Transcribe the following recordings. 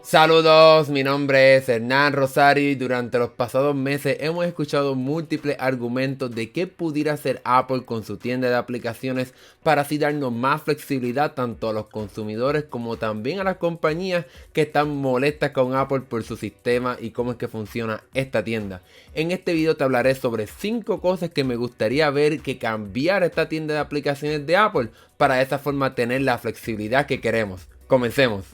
Saludos, mi nombre es Hernán Rosario y durante los pasados meses hemos escuchado múltiples argumentos de qué pudiera hacer Apple con su tienda de aplicaciones para así darnos más flexibilidad tanto a los consumidores como también a las compañías que están molestas con Apple por su sistema y cómo es que funciona esta tienda. En este video te hablaré sobre 5 cosas que me gustaría ver que cambiara esta tienda de aplicaciones de Apple para de esa forma tener la flexibilidad que queremos. Comencemos.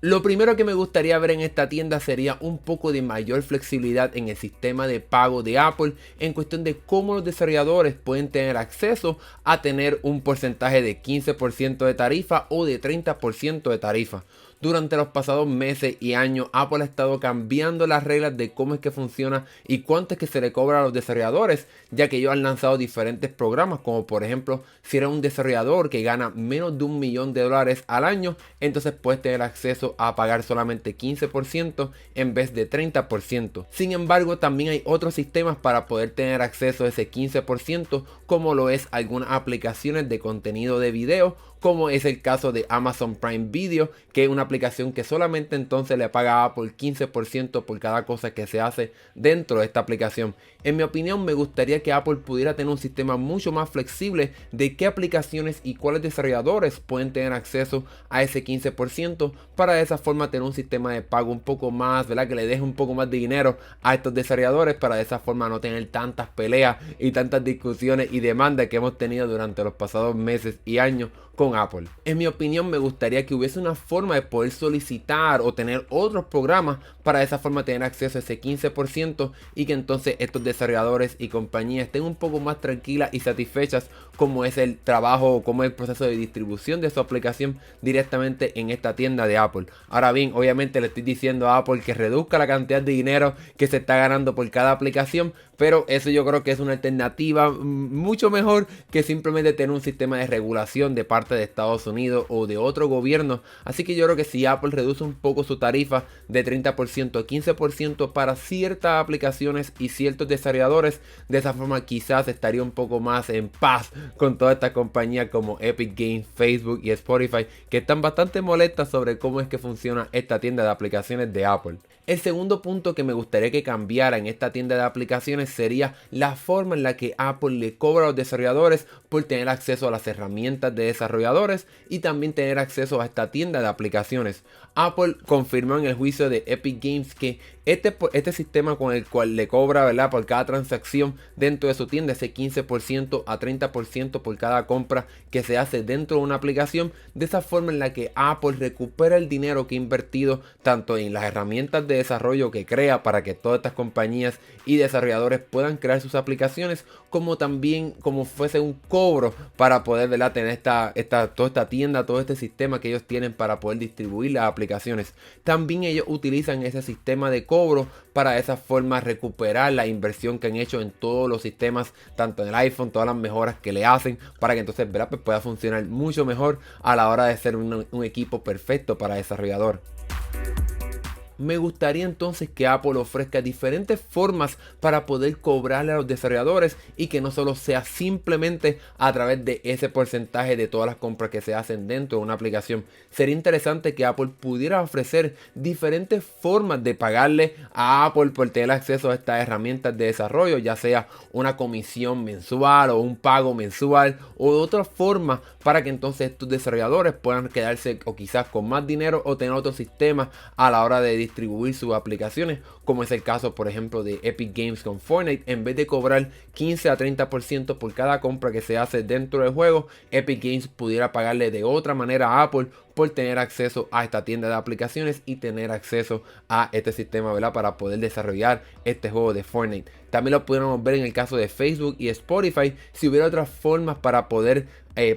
Lo primero que me gustaría ver en esta tienda sería un poco de mayor flexibilidad en el sistema de pago de Apple en cuestión de cómo los desarrolladores pueden tener acceso a tener un porcentaje de 15% de tarifa o de 30% de tarifa. Durante los pasados meses y años, Apple ha estado cambiando las reglas de cómo es que funciona y cuánto es que se le cobra a los desarrolladores, ya que ellos han lanzado diferentes programas, como por ejemplo, si eres un desarrollador que gana menos de $1 millón al año, entonces puedes tener acceso a pagar solamente 15% en vez de 30%. Sin embargo, también hay otros sistemas para poder tener acceso a ese 15%, como lo es algunas aplicaciones de contenido de video, como es el caso de Amazon Prime Video, que es una aplicación que solamente entonces le paga a Apple 15% por cada cosa que se hace dentro de esta aplicación. En mi opinión, me gustaría que Apple pudiera tener un sistema mucho más flexible de qué aplicaciones y cuáles desarrolladores pueden tener acceso a ese 15%, para de esa forma tener un sistema de pago un poco más, ¿verdad? Que le deje un poco más de dinero a estos desarrolladores, para de esa forma no tener tantas peleas y tantas discusiones y demandas que hemos tenido durante los pasados meses y años con Apple. En mi opinión, me gustaría que hubiese una forma de poder solicitar o tener otros programas para de esa forma tener acceso a ese 15% y que entonces estos desarrolladores y compañías estén un poco más tranquilas y satisfechas como es el trabajo o como es el proceso de distribución de su aplicación directamente en esta tienda de Apple. Ahora bien, obviamente le estoy diciendo a Apple que reduzca la cantidad de dinero que se está ganando por cada aplicación, pero eso yo creo que es una alternativa mucho mejor que simplemente tener un sistema de regulación de parte de Estados Unidos o de otro gobierno. Así que yo creo que si Apple reduce un poco su tarifa de 30% a 15% para ciertas aplicaciones y ciertos desarrolladores, de esa forma quizás estaría un poco más en paz con todas estas compañías como Epic Games, Facebook y Spotify, que están bastante molestas sobre cómo es que funciona esta tienda de aplicaciones de Apple. El segundo punto que me gustaría que cambiara en esta tienda de aplicaciones sería la forma en la que Apple le cobra a los desarrolladores por tener acceso a las herramientas de desarrolladores y también tener acceso a esta tienda de aplicaciones. Apple confirmó en el juicio de Epic Games que este sistema con el cual le cobra, ¿verdad?, por cada transacción dentro de su tienda, ese 15% a 30% por cada compra que se hace dentro de una aplicación, de esa forma en la que Apple recupera el dinero que ha invertido tanto en las herramientas de desarrollo que crea para que todas estas compañías y desarrolladores puedan crear sus aplicaciones, como también como fuese un cobro para poder, ¿verdad?, tener toda esta tienda, todo este sistema que ellos tienen para poder distribuir las aplicaciones. También ellos utilizan ese sistema de cobro para de esa forma recuperar la inversión que han hecho en todos los sistemas, tanto en el iPhone, todas las mejoras que le hacen, para que entonces, ¿verdad?, pues pueda funcionar mucho mejor a la hora de ser un equipo perfecto para desarrollador. Me gustaría entonces que Apple ofrezca diferentes formas para poder cobrarle a los desarrolladores y que no solo sea simplemente a través de ese porcentaje de todas las compras que se hacen dentro de una aplicación. Sería interesante que Apple pudiera ofrecer diferentes formas de pagarle a Apple por tener acceso a estas herramientas de desarrollo, ya sea una comisión mensual o un pago mensual o de otra forma, para que entonces estos desarrolladores puedan quedarse o quizás con más dinero o tener otro sistema a la hora de distribuir sus aplicaciones, como es el caso por ejemplo de Epic Games con Fortnite. En vez de cobrar 15 a 30% por cada compra que se hace dentro del juego, Epic Games pudiera pagarle de otra manera a Apple por tener acceso a esta tienda de aplicaciones y tener acceso a este sistema, ¿verdad?, para poder desarrollar este juego de Fortnite. También lo pudiéramos ver en el caso de Facebook y Spotify, si hubiera otras formas para poder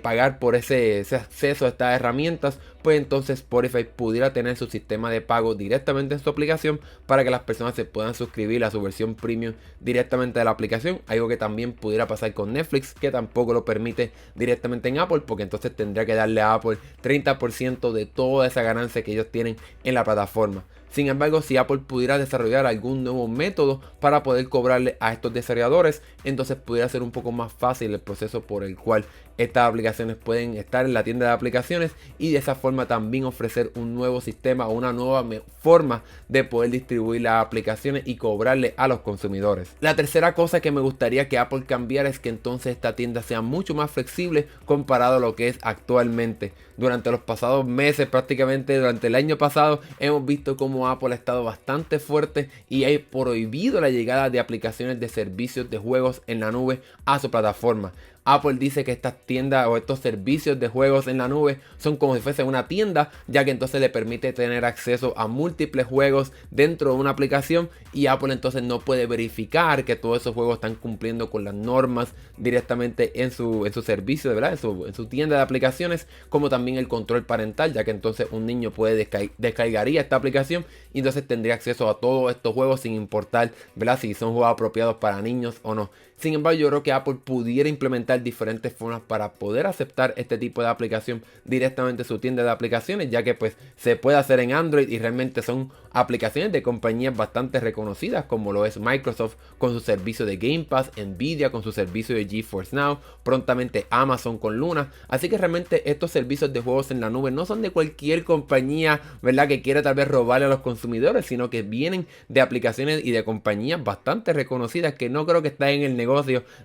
pagar por ese acceso a estas herramientas, pues entonces Spotify pudiera tener su sistema de pago directamente en su aplicación para que las personas se puedan suscribir a su versión premium directamente de la aplicación, algo que también pudiera pasar con Netflix, que tampoco lo permite directamente en Apple, porque entonces tendría que darle a Apple 30% de toda esa ganancia que ellos tienen en la plataforma. Sin embargo, si Apple pudiera desarrollar algún nuevo método para poder cobrarle a estos desarrolladores, entonces pudiera ser un poco más fácil el proceso por el cual estas aplicaciones pueden estar en la tienda de aplicaciones, y de esa forma también ofrecer un nuevo sistema o una nueva forma de poder distribuir las aplicaciones y cobrarle a los consumidores. La tercera cosa que me gustaría que Apple cambiara es que entonces esta tienda sea mucho más flexible comparado a lo que es actualmente. Durante los pasados meses, prácticamente durante el año pasado, hemos visto cómo Apple ha estado bastante fuerte y ha prohibido la llegada de aplicaciones de servicios de juegos en la nube a su plataforma. Apple dice que estas tiendas o estos servicios de juegos en la nube son como si fuese una tienda, ya que entonces le permite tener acceso a múltiples juegos dentro de una aplicación, y Apple entonces no puede verificar que todos esos juegos están cumpliendo con las normas directamente en su servicio, ¿verdad? En su tienda de aplicaciones, como también el control parental, ya que entonces un niño puede descargaría esta aplicación y entonces tendría acceso a todos estos juegos sin importar, ¿verdad?, si son juegos apropiados para niños o no. Sin embargo, yo creo que Apple pudiera implementar diferentes formas para poder aceptar este tipo de aplicación directamente en su tienda de aplicaciones, ya que pues se puede hacer en Android y realmente son aplicaciones de compañías bastante reconocidas, como lo es Microsoft con su servicio de Game Pass, Nvidia con su servicio de GeForce Now, prontamente Amazon con Luna. Así que realmente estos servicios de juegos en la nube no son de cualquier compañía, ¿verdad?, que quiera tal vez robarle a los consumidores, sino que vienen de aplicaciones y de compañías bastante reconocidas que no creo que estén en el negocio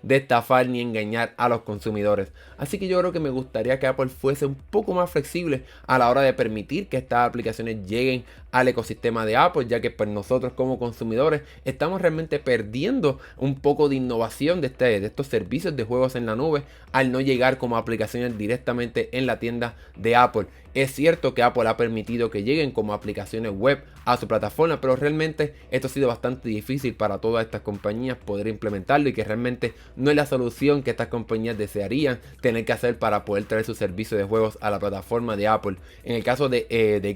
de estafar ni engañar a los consumidores. Así que yo creo que me gustaría que Apple fuese un poco más flexible a la hora de permitir que estas aplicaciones lleguen al ecosistema de Apple, ya que pues nosotros como consumidores estamos realmente perdiendo un poco de innovación de estos servicios de juegos en la nube al no llegar como aplicaciones directamente en la tienda de Apple. Es cierto que Apple ha permitido que lleguen como aplicaciones web a su plataforma, pero realmente esto ha sido bastante difícil para todas estas compañías poder implementarlo, y que realmente no es la solución que estas compañías desearían tener que hacer para poder traer su servicio de juegos a la plataforma de Apple. En el caso de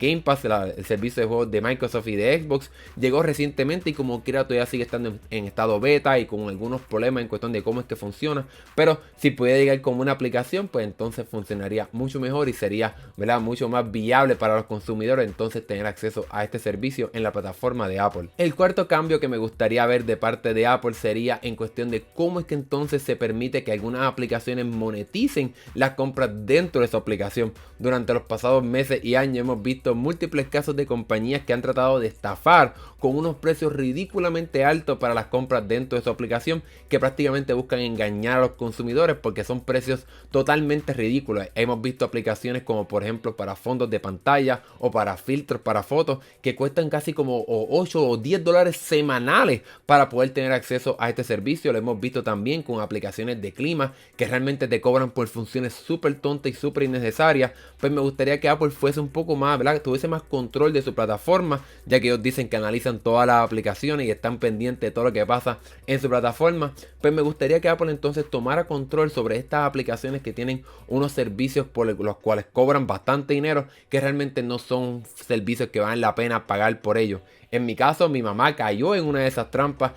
Game Pass, el servicio de juegos de Microsoft y de Xbox llegó recientemente, y como quiera todavía sigue estando en estado beta y con algunos problemas en cuestión de cómo es que funciona, pero si pudiera llegar como una aplicación, pues entonces funcionaría mucho mejor y sería, ¿verdad?, mucho más viable para los consumidores entonces tener acceso a este servicio en la plataforma de Apple. El cuarto cambio que me gustaría ver de parte de Apple sería en cuestión de cómo es que entonces se permite que algunas aplicaciones moneticen las compras dentro de su aplicación. Durante los pasados meses y años hemos visto múltiples casos de compañías que han tratado de estafar con unos precios ridículamente altos para las compras dentro de su aplicación, que prácticamente buscan engañar a los consumidores porque son precios totalmente ridículos. Hemos visto aplicaciones como por ejemplo para fondos de pantalla o para filtros para fotos que cuestan casi como 8 o 10 dólares semanales para poder tener acceso a este servicio. Lo hemos visto también con aplicaciones de clima que realmente te cobran por funciones súper tontas y súper innecesarias. Pues me gustaría que Apple fuese un poco más, ¿verdad?, tuviese más control de su plataforma, ya que ellos dicen que analizan todas las aplicaciones y están pendientes de todo lo que pasa en su plataforma. Pues me gustaría que Apple entonces tomara control sobre estas aplicaciones que tienen unos servicios por los cuales cobran bastante dinero, que realmente no son servicios que valen la pena pagar por ellos. En mi caso, mi mamá cayó en una de esas trampas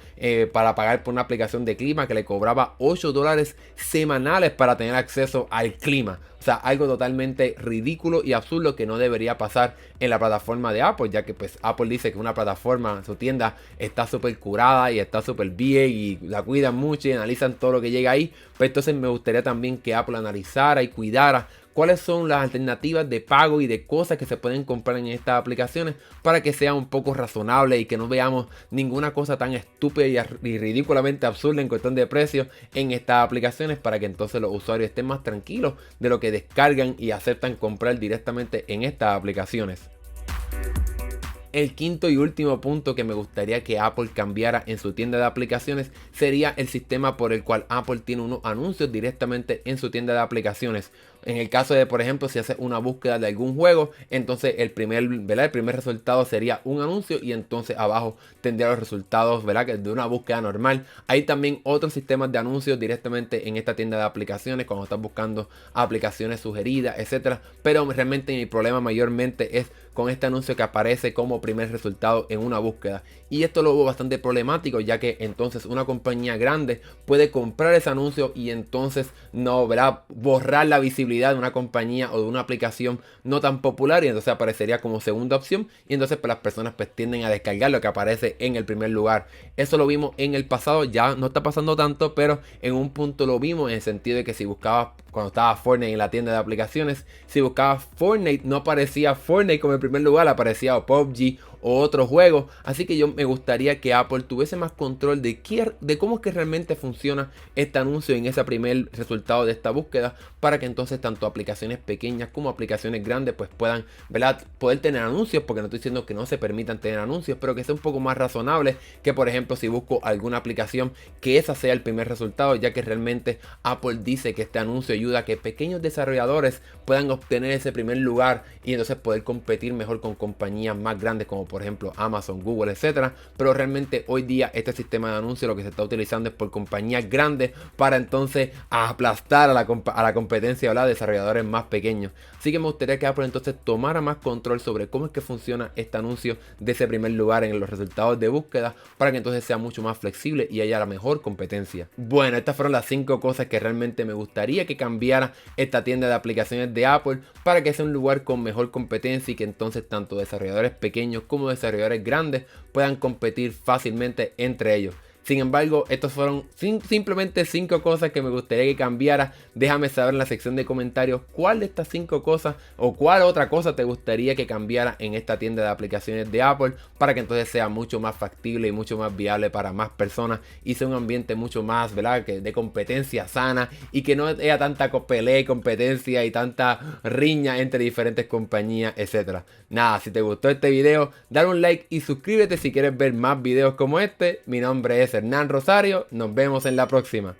para pagar por una aplicación de clima que le cobraba 8 dólares semanales para tener acceso al clima. O sea, algo totalmente ridículo y absurdo que no debería pasar en la plataforma de Apple, ya que pues Apple dice que una plataforma, su tienda, está súper curada y está súper bien y la cuidan mucho y analizan todo lo que llega ahí. Pues entonces me gustaría también que Apple analizara y cuidara cuáles son las alternativas de pago y de cosas que se pueden comprar en estas aplicaciones para que sea un poco razonable y que no veamos ninguna cosa tan estúpida y ridículamente absurda en cuestión de precios en estas aplicaciones, para que entonces los usuarios estén más tranquilos de lo que descargan y aceptan comprar directamente en estas aplicaciones. El quinto y último punto que me gustaría que Apple cambiara en su tienda de aplicaciones sería el sistema por el cual Apple tiene unos anuncios directamente en su tienda de aplicaciones. En el caso de, por ejemplo, si haces una búsqueda de algún juego, entonces el primer resultado sería un anuncio y entonces abajo tendría los resultados, ¿verdad?, de una búsqueda normal. Hay también otros sistemas de anuncios directamente en esta tienda de aplicaciones cuando estás buscando aplicaciones sugeridas, etcétera. Pero realmente mi problema mayormente es con este anuncio que aparece como primer resultado en una búsqueda. Y esto lo veo bastante problemático, ya que entonces una compañía grande puede comprar ese anuncio y entonces no, ¿verdad?, borrar la visibilidad accesibilidad de una compañía o de una aplicación no tan popular, y entonces aparecería como segunda opción, y entonces pues las personas pues tienden a descargar lo que aparece en el primer lugar. Eso lo vimos en el pasado, ya no está pasando tanto, pero en un punto lo vimos en el sentido de que si buscabas, cuando estaba Fortnite en la tienda de aplicaciones, si buscabas Fortnite no aparecía Fortnite como en primer lugar, aparecía o PUBG o otros juegos. Así que yo me gustaría que Apple tuviese más control de cómo es que realmente funciona este anuncio en ese primer resultado de esta búsqueda, para que entonces tanto aplicaciones pequeñas como aplicaciones grandes pues puedan, ¿verdad?, poder tener anuncios, porque no estoy diciendo que no se permitan tener anuncios, pero que sea un poco más razonable, que por ejemplo si busco alguna aplicación, que esa sea el primer resultado, ya que realmente Apple dice que este anuncio ayuda a que pequeños desarrolladores puedan obtener ese primer lugar y entonces poder competir mejor con compañías más grandes como por ejemplo Amazon, Google, etcétera. Pero realmente hoy día este sistema de anuncios lo que se está utilizando es por compañías grandes para entonces aplastar a la competencia, ¿verdad?, de desarrolladores más pequeños. Así que me gustaría que Apple entonces tomara más control sobre cómo es que funciona este anuncio de ese primer lugar en los resultados de búsqueda, para que entonces sea mucho más flexible y haya la mejor competencia. Bueno, estas fueron las 5 cosas que realmente me gustaría que cambiara esta tienda de aplicaciones de Apple, para que sea un lugar con mejor competencia y que entonces tanto desarrolladores pequeños como desarrolladores grandes puedan competir fácilmente entre ellos. Sin embargo, estos fueron simplemente 5 cosas que me gustaría que cambiara. Déjame saber en la sección de comentarios cuál de estas 5 cosas o cuál otra cosa te gustaría que cambiara en esta tienda de aplicaciones de Apple, para que entonces sea mucho más factible y mucho más viable para más personas y sea un ambiente mucho más, ¿verdad?, que de competencia sana, y que no haya tanta pelea y competencia y tanta riña entre diferentes compañías, etcétera. Nada, si te gustó este video, dale un like y suscríbete si quieres ver más videos como este. Mi nombre es Hernán Rosario, nos vemos en la próxima.